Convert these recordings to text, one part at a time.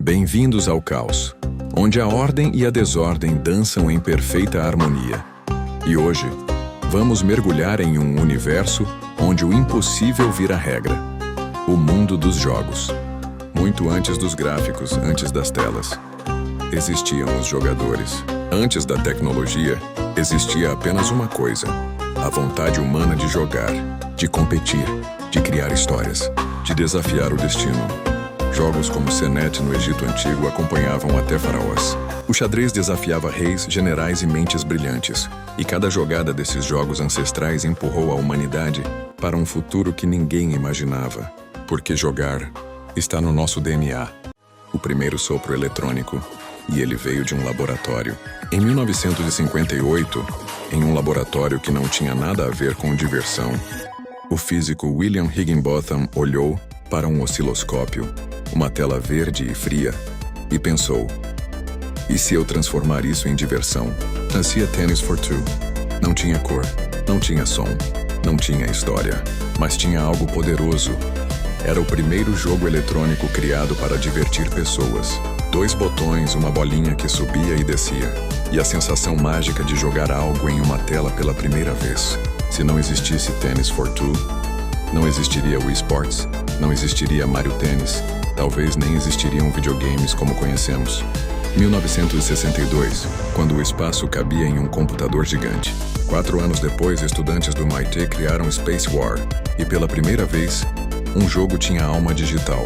Bem-vindos ao caos, onde a ordem e a desordem dançam em perfeita harmonia. E hoje, vamos mergulhar em um universo onde o impossível vira regra. O mundo dos jogos. Muito antes dos gráficos, antes das telas, existiam os jogadores. Antes da tecnologia, existia apenas uma coisa: a vontade humana de jogar, de competir, de criar histórias, de desafiar o destino. Jogos como Senet no Egito Antigo acompanhavam até faraós. O xadrez desafiava reis, generais e mentes brilhantes. E cada jogada desses jogos ancestrais empurrou a humanidade para um futuro que ninguém imaginava. Porque jogar está no nosso DNA. O primeiro sopro eletrônico, e ele veio de um laboratório. Em 1958, em um laboratório que não tinha nada a ver com diversão, o físico William Higginbotham olhou para um osciloscópio, uma tela verde e fria, e pensou: e se eu transformar isso em diversão? Nascia Tennis for Two. Não tinha cor, não tinha som, não tinha história, mas tinha algo poderoso. Era o primeiro jogo eletrônico criado para divertir pessoas. 2 botões, uma bolinha que subia e descia, e a sensação mágica de jogar algo em uma tela pela primeira vez. Se não existisse Tennis for Two, não existiria Wii Sports, não existiria Mario Tennis, talvez nem existiriam videogames como conhecemos. 1962, quando o espaço cabia em um computador gigante. 4 anos depois, estudantes do MIT criaram Space War, e pela primeira vez, um jogo tinha alma digital.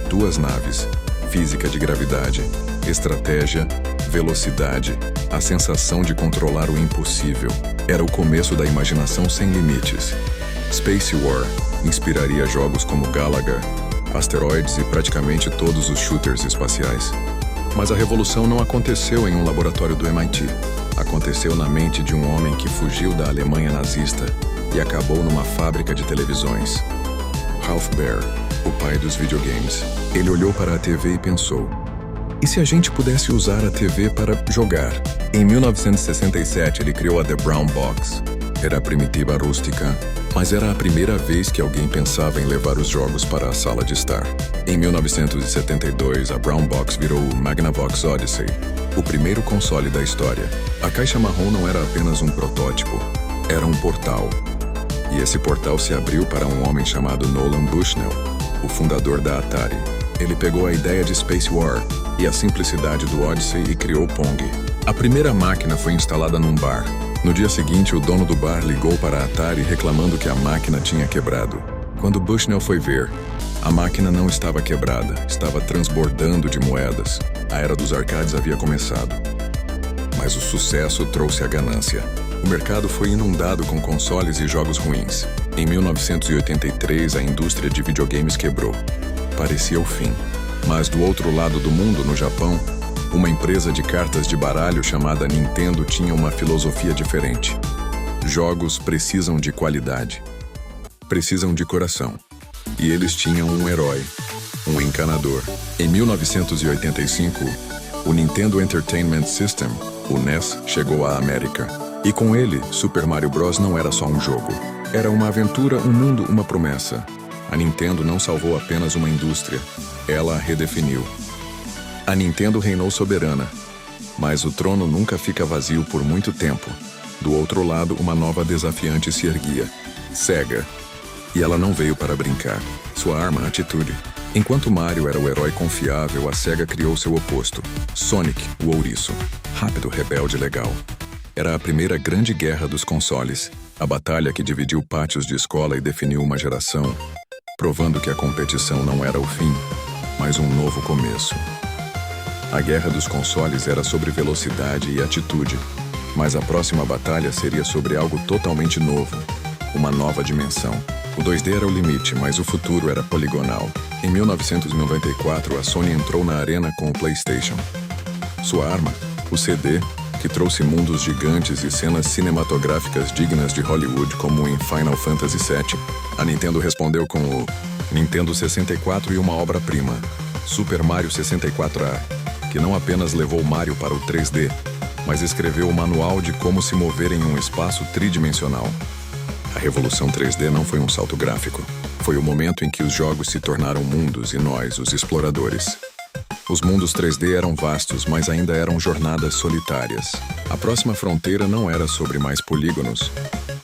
2 naves, física de gravidade, estratégia, velocidade, a sensação de controlar o impossível. Era o começo da imaginação sem limites. Space War inspiraria jogos como Galaga, Asteroids e praticamente todos os shooters espaciais. Mas a revolução não aconteceu em um laboratório do MIT. Aconteceu na mente de um homem que fugiu da Alemanha nazista e acabou numa fábrica de televisões. Ralph Baer, o pai dos videogames. Ele olhou para a TV e pensou: e se a gente pudesse usar a TV para jogar? Em 1967, ele criou a The Brown Box. Era primitiva rústica, mas era a primeira vez que alguém pensava em levar os jogos para a sala de estar. Em 1972, a Brown Box virou o Magnavox Odyssey, o primeiro console da história. A caixa marrom não era apenas um protótipo, era um portal. E esse portal se abriu para um homem chamado Nolan Bushnell, o fundador da Atari. Ele pegou a ideia de Space War e a simplicidade do Odyssey e criou Pong. A primeira máquina foi instalada num bar. No dia seguinte, o dono do bar ligou para a Atari reclamando que a máquina tinha quebrado. Quando Bushnell foi ver, a máquina não estava quebrada, estava transbordando de moedas. A era dos arcades havia começado. Mas o sucesso trouxe a ganância. O mercado foi inundado com consoles e jogos ruins. Em 1983, a indústria de videogames quebrou. Parecia o fim. Mas do outro lado do mundo, no Japão, uma empresa de cartas de baralho chamada Nintendo tinha uma filosofia diferente. Jogos precisam de qualidade. Precisam de coração. E eles tinham um herói, um encanador. Em 1985, o Nintendo Entertainment System, o NES, chegou à América. E com ele, Super Mario Bros. Não era só um jogo. Era uma aventura, um mundo, uma promessa. A Nintendo não salvou apenas uma indústria, ela a redefiniu. A Nintendo reinou soberana, mas o trono nunca fica vazio por muito tempo. Do outro lado, uma nova desafiante se erguia, Sega. E ela não veio para brincar. Sua arma, atitude. Enquanto Mario era o herói confiável, a Sega criou seu oposto, Sonic, o ouriço. Rápido, rebelde, legal. Era a primeira grande guerra dos consoles, a batalha que dividiu pátios de escola e definiu uma geração, provando que a competição não era o fim, mas um novo começo. A guerra dos consoles era sobre velocidade e atitude, mas a próxima batalha seria sobre algo totalmente novo, uma nova dimensão. O 2D era o limite, mas o futuro era poligonal. Em 1994, a Sony entrou na arena com o PlayStation. Sua arma, o CD, que trouxe mundos gigantes e cenas cinematográficas dignas de Hollywood, como em Final Fantasy VII. A Nintendo respondeu com o Nintendo 64 e uma obra-prima, Super Mario 64A, que não apenas levou Mario para o 3D, mas escreveu o manual de como se mover em um espaço tridimensional. A revolução 3D não foi um salto gráfico. Foi o momento em que os jogos se tornaram mundos e nós, os exploradores. Os mundos 3D eram vastos, mas ainda eram jornadas solitárias. A próxima fronteira não era sobre mais polígonos,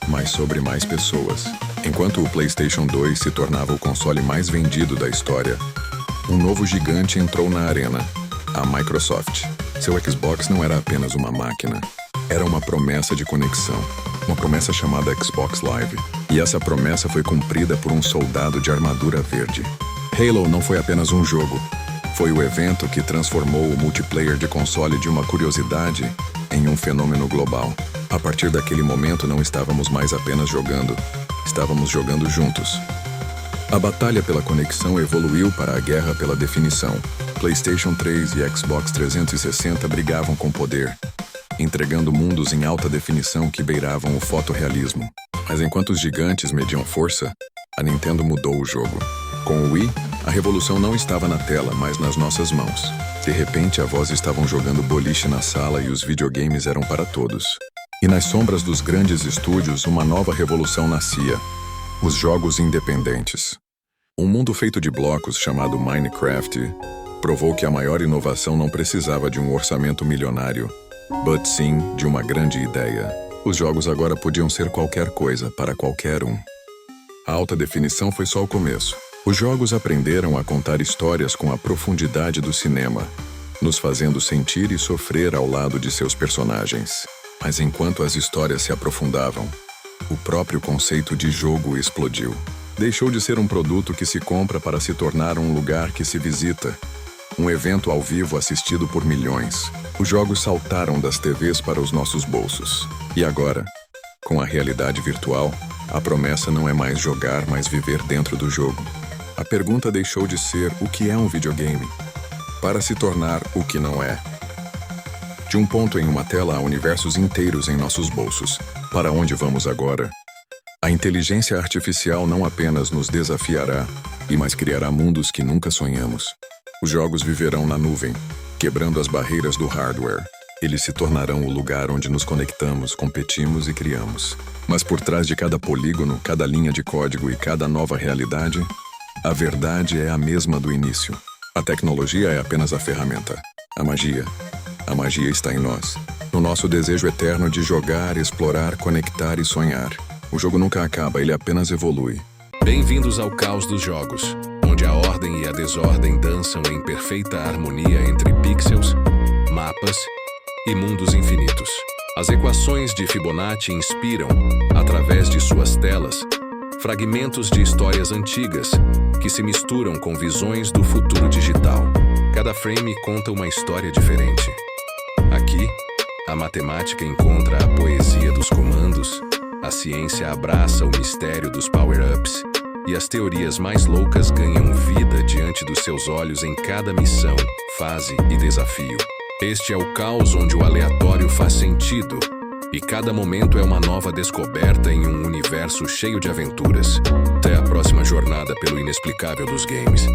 mas sobre mais pessoas. Enquanto o PlayStation 2 se tornava o console mais vendido da história, um novo gigante entrou na arena, a Microsoft. Seu Xbox não era apenas uma máquina, era uma promessa de conexão, uma promessa chamada Xbox Live. E essa promessa foi cumprida por um soldado de armadura verde. Halo não foi apenas um jogo, foi o evento que transformou o multiplayer de console de uma curiosidade em um fenômeno global. A partir daquele momento não estávamos mais apenas jogando, estávamos jogando juntos. A batalha pela conexão evoluiu para a guerra pela definição. PlayStation 3 e Xbox 360 brigavam com poder, entregando mundos em alta definição que beiravam o fotorrealismo. Mas enquanto os gigantes mediam força, a Nintendo mudou o jogo. Com o Wii, a revolução não estava na tela, mas nas nossas mãos. De repente, avós estavam jogando boliche na sala e os videogames eram para todos. E nas sombras dos grandes estúdios, uma nova revolução nascia: os jogos independentes. Um mundo feito de blocos chamado Minecraft provou que a maior inovação não precisava de um orçamento milionário, but sim de uma grande ideia. Os jogos agora podiam ser qualquer coisa para qualquer um. A alta definição foi só o começo. Os jogos aprenderam a contar histórias com a profundidade do cinema, nos fazendo sentir e sofrer ao lado de seus personagens. Mas enquanto as histórias se aprofundavam, o próprio conceito de jogo explodiu. Deixou de ser um produto que se compra para se tornar um lugar que se visita, um evento ao vivo assistido por milhões. Os jogos saltaram das TVs para os nossos bolsos. E agora, com a realidade virtual, a promessa não é mais jogar, mas viver dentro do jogo. A pergunta deixou de ser o que é um videogame, para se tornar o que não é. De um ponto em uma tela há universos inteiros em nossos bolsos. Para onde vamos agora? A inteligência artificial não apenas nos desafiará, mas criará mundos que nunca sonhamos. Os jogos viverão na nuvem, quebrando as barreiras do hardware. Eles se tornarão o lugar onde nos conectamos, competimos e criamos. Mas por trás de cada polígono, cada linha de código e cada nova realidade, a verdade é a mesma do início. A tecnologia é apenas a ferramenta. A magia está em nós. No nosso desejo eterno de jogar, explorar, conectar e sonhar. O jogo nunca acaba, ele apenas evolui. Bem-vindos ao caos dos jogos, onde a ordem e a desordem dançam em perfeita harmonia entre pixels, mapas e mundos infinitos. As equações de Fibonacci inspiram, através de suas telas, fragmentos de histórias antigas que se misturam com visões do futuro digital. Cada frame conta uma história diferente. Aqui, a matemática encontra a poesia dos comandos, a ciência abraça o mistério dos power-ups e as teorias mais loucas ganham vida diante dos seus olhos em cada missão, fase e desafio. Este é o caos onde o aleatório faz sentido e cada momento é uma nova descoberta em um universo cheio de aventuras. Até a próxima jornada pelo inexplicável dos games.